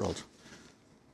world.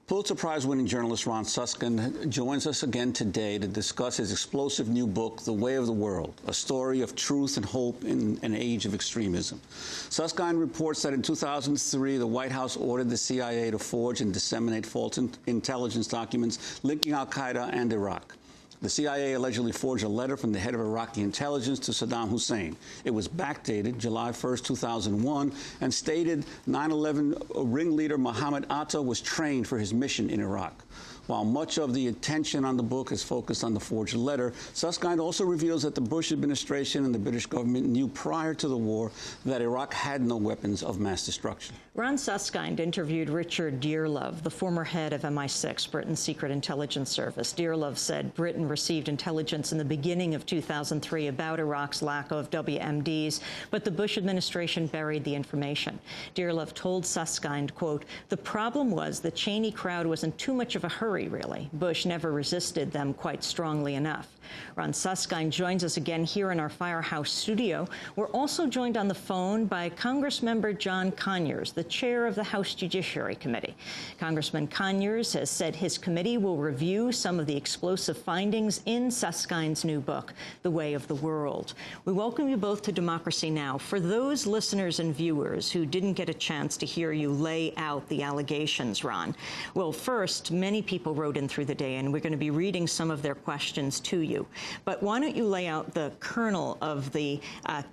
Pulitzer Prize-winning journalist Ron Suskind joins us again today to discuss his explosive new book, The Way of the World, a story of truth and hope in an age of extremism. Suskind reports that in 2003, the White House ordered the CIA to forge and disseminate false intelligence documents linking al-Qaeda and Iraq. The CIA allegedly forged a letter from the head of Iraqi intelligence to Saddam Hussein. It was backdated July 1st, 2001, and stated 9/11 ringleader Mohammed Atta was trained for his mission in Iraq. While much of the attention on the book is focused on the forged letter, Suskind also reveals that the Bush administration and the British government knew prior to the war that Iraq had no weapons of mass destruction. Ron Suskind interviewed Richard Dearlove, the former head of MI6, Britain's secret intelligence service. Dearlove said Britain received intelligence in the beginning of 2003 about Iraq's lack of WMDs, but the Bush administration buried the information. Dearlove told Suskind, quote, "The problem was the Cheney crowd was in too much of a hurry, really. Bush never resisted them quite strongly enough." Ron Suskind joins us again here in our Firehouse studio. We're also joined on the phone by Congressmember John Conyers, the chair of the House Judiciary Committee. Congressman Conyers has said his committee will review some of the explosive findings in Suskind's new book, The Way of the World. We welcome you both to Democracy Now! For those listeners and viewers who didn't get a chance to hear you lay out the allegations, Ron, well, first, many people wrote in through the day, and we're going to be reading some of their questions to you. But why don't you lay out the kernel of the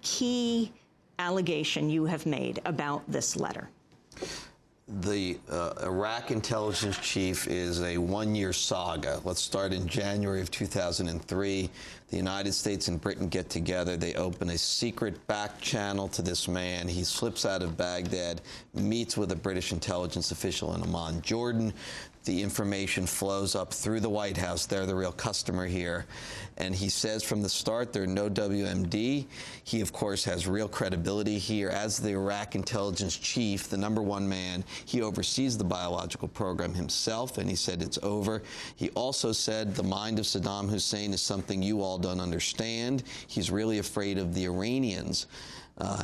key allegation you have made about this letter? The Iraq intelligence chief is a one-year saga. Let's start in January of 2003. The United States and Britain get together. They open a secret back channel to this man. He slips out of Baghdad, meets with a British intelligence official in Amman, Jordan. The information flows up through the White House. They're the real customer here. And he says from the start there are no WMD. He, of course, has real credibility here. As the Iraq intelligence chief, the #1 man, he oversees the biological program himself, and he said it's over. He also said the mind of Saddam Hussein is something you all don't understand. He's really afraid of the Iranians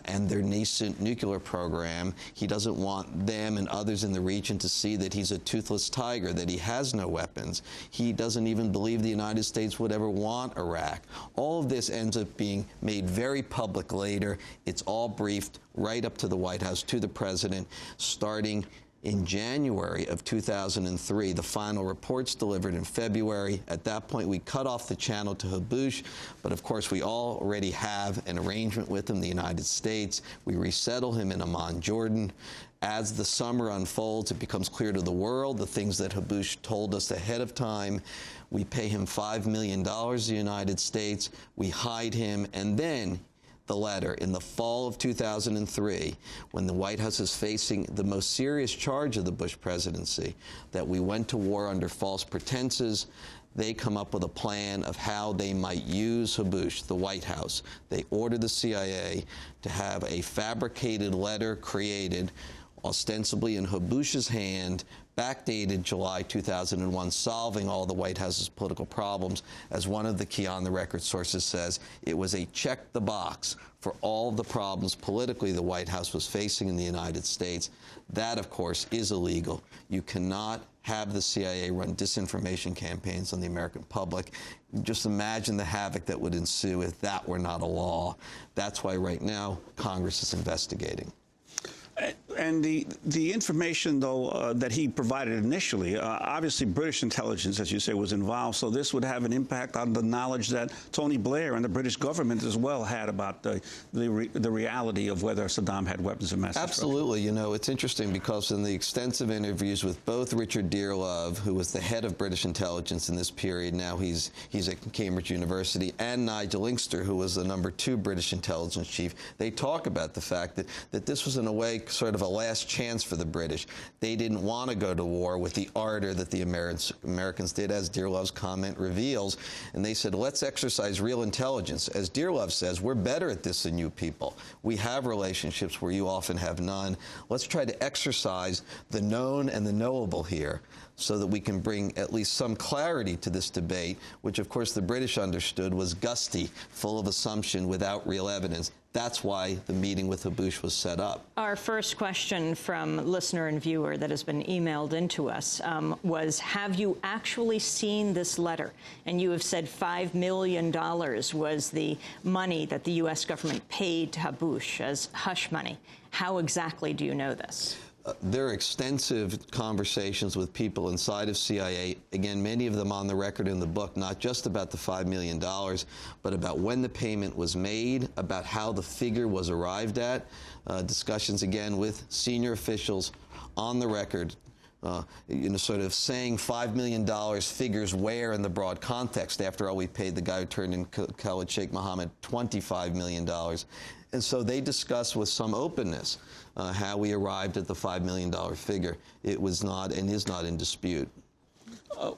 and their nascent nuclear program. He doesn't want them and others in the region to see that he's a toothless tiger, that he has no weapons. He doesn't even believe the United States would ever want Iraq. All of this ends up being made very public later. It's all briefed right up to the White House, to the president, starting in January of 2003. The final report's delivered in February. At that point, we cut off the channel to Habush, but of course, we already have an arrangement with him, the United States. We resettle him in Amman, Jordan. As the summer unfolds, it becomes clear to the world the things that Habush told us ahead of time. We pay him $5 million, the United States. We hide him, and then the letter in the fall of 2003, when the White House is facing the most serious charge of the Bush presidency, that we went to war under false pretenses. They come up with a plan of how they might use Habush, the White House. They order the CIA to have a fabricated letter created, ostensibly in Habush's hand, backdated July 2001, solving all the White House's political problems. As one of the key on-the-record sources says, it was a check the box for all of the problems politically the White House was facing in the United States. That, of course, is illegal. You cannot have the CIA run disinformation campaigns on the American public. Just imagine the havoc that would ensue if that were not a law. That's why right now Congress is investigating. And the information, though, that he provided initially, obviously British intelligence, as you say, was involved, so this would have an impact on the knowledge that Tony Blair and the British government as well had about the reality of whether Saddam had weapons of mass destruction. Absolutely. You know, it's interesting because in the extensive interviews with both Richard Dearlove, who was the head of British intelligence in this period, now he's at Cambridge University, and Nigel Inkster, who was the #2 British intelligence chief, they talk about the fact that this was, in a way, sort of a last chance for the British. They didn't want to go to war with the ardor that the Americans did, as Dearlove's comment reveals, and they said, let's exercise real intelligence. As Dearlove says, we're better at this than you people. We have relationships where you often have none. Let's try to exercise the known and the knowable here, so that we can bring at least some clarity to this debate, which, of course, the British understood was gusty, full of assumption, without real evidence. That's why the meeting with Habush was set up. Our first question from listener and viewer that has been emailed into us was, have you actually seen this letter? And you have said $5 million was the money that the U.S. government paid to Habush as hush money. How exactly do you know this? There are extensive conversations with people inside of CIA, again, many of them on the record in the book, not just about the $5 million, but about when the payment was made, about how the figure was arrived at, discussions, again, with senior officials on the record, sort of saying $5 million figures where in the broad context. After all, we paid the guy who turned in Khalid Sheikh Mohammed $25 million. And so they discussed with some openness how we arrived at the $5 million figure. It was not and is not in dispute.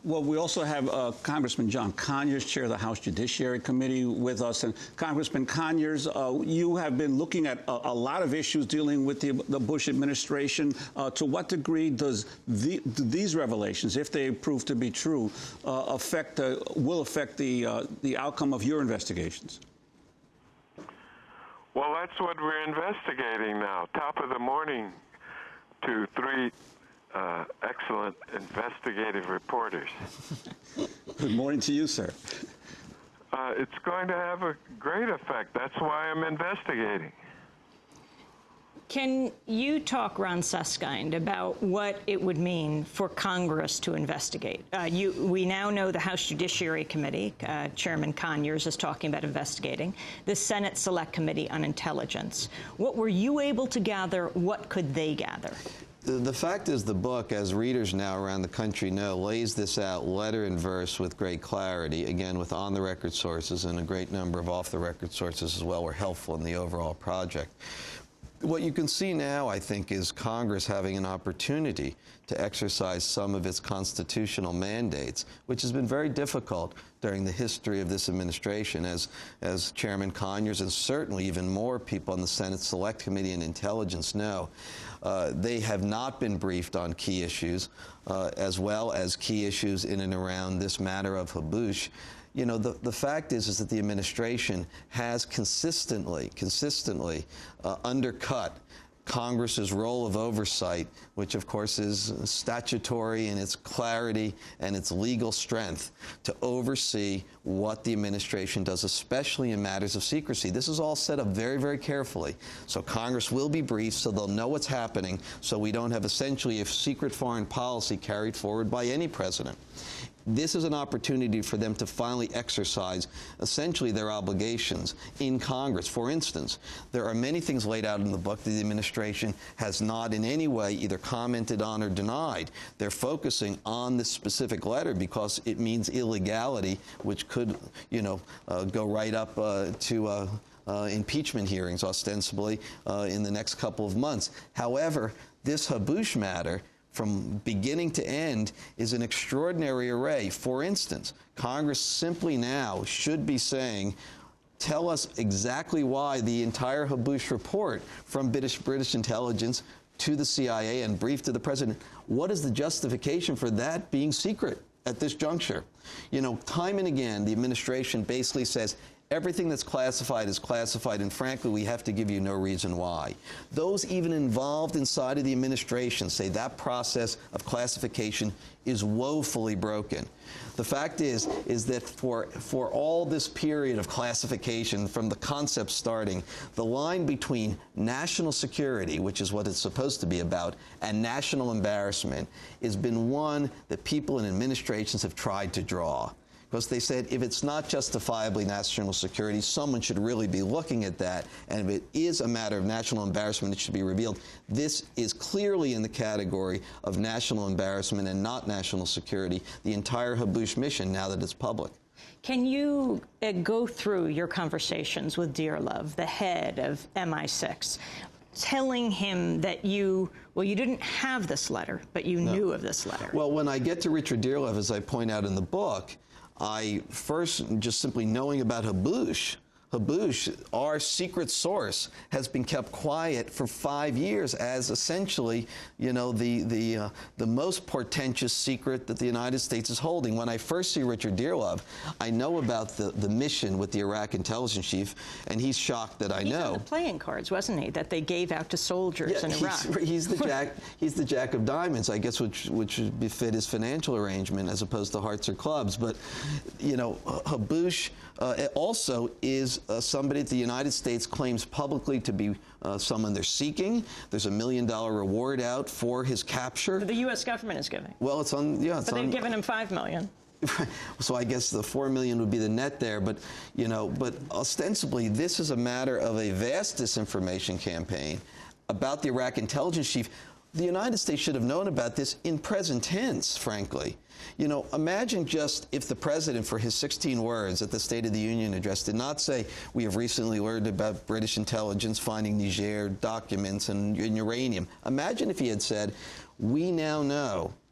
Well, we also have Congressman John Conyers, chair of the House Judiciary Committee, with us. And Congressman Conyers, you have been looking at a lot of issues dealing with the Bush administration. To what degree does these revelations, if they prove to be true, will affect the outcome of your investigations? Well, that's what we're investigating now. Top of the morning to three excellent investigative reporters. Good morning to you, sir. It's going to have a great effect. That's why I'm investigating. Can you talk, Ron Suskind, about what it would mean for Congress to investigate? We now know the House Judiciary Committee, Chairman Conyers is talking about investigating, the Senate Select Committee on Intelligence. What were you able to gather? What could they gather? The fact is, the book, as readers now around the country know, lays this out letter and verse with great clarity, again, with on-the-record sources, and a great number of off-the-record sources as well were helpful in the overall project. What you can see now, I think, is Congress having an opportunity to exercise some of its constitutional mandates, which has been very difficult during the history of this administration, as Chairman Conyers and certainly even more people on the Senate Select Committee on Intelligence know. They have not been briefed on key issues, as well as key issues in and around this matter of Habush. You know, the fact is that the administration has consistently undercut Congress's role of oversight, which of course is statutory in its clarity and its legal strength, to oversee what the administration does, especially in matters of secrecy. This is all set up very, very carefully. So Congress will be briefed so they'll know what's happening, so we don't have essentially a secret foreign policy carried forward by any president. This is an opportunity for them to finally exercise essentially their obligations in Congress. For instance, there are many things laid out in the book that the administration has not in any way either commented on or denied. They're focusing on this specific letter because it means illegality, which could, go right up to impeachment hearings, ostensibly, in the next couple of months. However, this Habush matter, from beginning to end, is an extraordinary array. For instance, Congress simply now should be saying, tell us exactly why the entire Habush report from British intelligence to the CIA and briefed to the president, what is the justification for that being secret at this juncture? Time and again, the administration basically says, everything that's classified is classified, and frankly, we have to give you no reason why. Those even involved inside of the administration say that process of classification is woefully broken. The fact is that for all this period of classification, from the concept starting, the line between national security, which is what it's supposed to be about, and national embarrassment has been one that people in administrations have tried to draw. Because they said, if it's not justifiably national security, someone should really be looking at that. And if it is a matter of national embarrassment, it should be revealed. This is clearly in the category of national embarrassment and not national security, the entire Habush mission, now that it's public. Can you go through your conversations with Dearlove, the head of MI6, telling him that you didn't have this letter, but you knew of this letter? Well, when I get to Richard Dearlove, as I point out in the book, I first, just simply knowing about Habush, Habush, our secret source, has been kept quiet for 5 years as essentially, you know, the most portentous secret that the United States is holding. When I first see Richard Dearlove, I know about the mission with the Iraq intelligence chief, and he's shocked that I know. He's on the playing cards, wasn't he, that they gave out to soldiers in Iraq? He's the jack of diamonds, I guess, which would befit his financial arrangement as opposed to hearts or clubs. But, you know, Habush also is somebody that the United States claims publicly to be someone they're seeking. There's $1 million reward out for his capture. The U.S. government is giving. Well, it's on, yeah. It's but they've given him $5 million. So I guess the $4 million would be the net there, but you know, but ostensibly this is a matter of a vast disinformation campaign about the Iraq intelligence chief. The United States should have known about this in present tense, frankly. You know, imagine just if the president, for his 16 words at the State of the Union address, did not say, we have recently learned about British intelligence finding Niger documents and uranium. Imagine if he had said, we now know